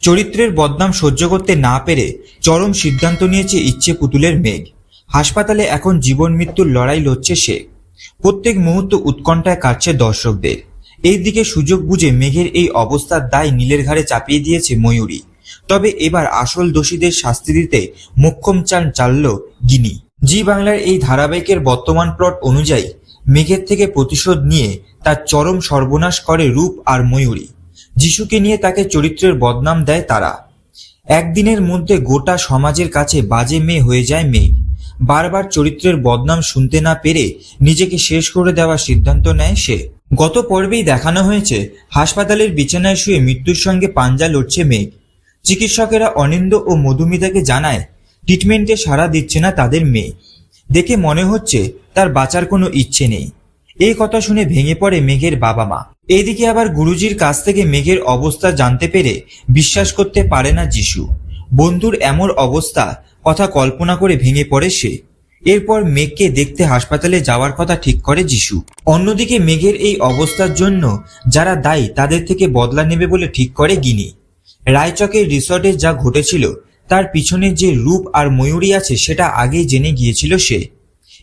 চরিত্রের বদনাম সহ্য করতে না পেরে চরম সিদ্ধান্ত নিয়েছে ইচ্ছে পুতুলের মেঘ। হাসপাতালে এখন জীবন মৃত্যুর লড়াই লড়ছে সে। প্রত্যেক মুহূর্ত উৎকণ্ঠায় কাটছে দর্শকদের। এই দিকে সুযোগ বুঝে মেঘের এই অবস্থার দায় নীলের ঘাড়ে চাপিয়ে দিয়েছে ময়ূরী। তবে এবার আসল দোষীদের শাস্তি দিতে মোক্ষম চাল চালল গিনি। জি বাংলার এই ধারাবাহিকের বর্তমান প্লট অনুযায়ী মেঘের থেকে প্রতিশোধ নিয়ে তার চরম সর্বনাশ করে রূপ আর ময়ূরী। যিশুকে নিয়ে তাকে চরিত্রের বদনাম দেয় তারা। একদিনের মধ্যে গোটা সমাজের কাছে বাজে মেয়ে হয়ে যায় মেঘ। বারবার চরিত্রের বদনাম শুনতে না পেরে নিজেকে শেষ করে দেওয়ার সিদ্ধান্ত নেয় সে। গত পর্বেই দেখানো হয়েছে হাসপাতালের বিছানায় শুয়ে মৃত্যুর সঙ্গে পাঞ্জা লড়ছে মেঘ। চিকিৎসকেরা অনিন্দ ও মধুমিতাকে জানায় ট্রিটমেন্টে সাড়া দিচ্ছে না তাদের মেয়ে। দেখে মনে হচ্ছে তার বাঁচার কোনো ইচ্ছে নেই। এই কথা শুনে ভেঙে পড়ে মেঘের বাবা মা। এদিকে আবার গুরুজির কাছ থেকে মেঘের অবস্থা জানতে পেরে বিশ্বাস করতে পারে না যিশু। বন্ধুর এমন অবস্থা কথা কল্পনা করে ভেঙে পড়ে সে। এরপর মেঘকে দেখতে হাসপাতালে যাওয়ার কথা ঠিক করে যিশু। অন্যদিকে মেঘের এই অবস্থার জন্য যারা দায়ী তাদের থেকে বদলা নেবে বলে ঠিক করে গিনি। রায়চকের রিসর্টে যা ঘটেছিল তার পিছনে যে রূপ আর ময়ূরী আছে সেটা আগেই জেনে গিয়েছিল সে।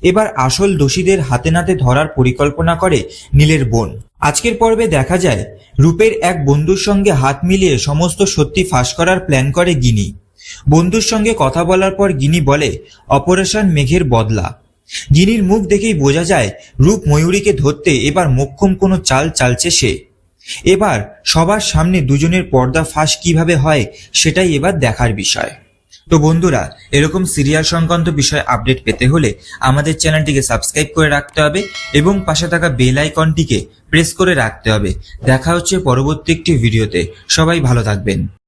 এবার আসল দোষীদের হাতে নাতে ধরার পরিকল্পনা করে নীলের বোন। আজকের পর্বে দেখা যায় রূপের এক বন্ধুর সঙ্গে হাত মিলিয়ে সমস্ত সত্যি ফাঁস করার প্ল্যান করে গিনি। বন্ধুর সঙ্গে কথা বলার পর গিনি বলে অপারেশন মেঘের বদলা। গিনির মুখ দেখেই বোঝা যায় রূপ ময়ূরীকে ধরতে এবার মোক্ষম কোনো চাল চালছে সে। এবার সবার সামনে দুজনের পর্দা ফাঁস কিভাবে হয় সেটাই এবার দেখার বিষয়। তো বন্ধুরা, এরকম সিরিয়াল সংক্রান্ত বিষয় আপডেট পেতে হলে আমাদের চ্যানেলটিকে সাবস্ক্রাইব করে রাখতে হবে এবং পাশে থাকা বেল আইকনটিকে প্রেস করে রাখতে হবে। দেখা হচ্ছে পরবর্তী একটি ভিডিওতে। সবাই ভালো থাকবেন।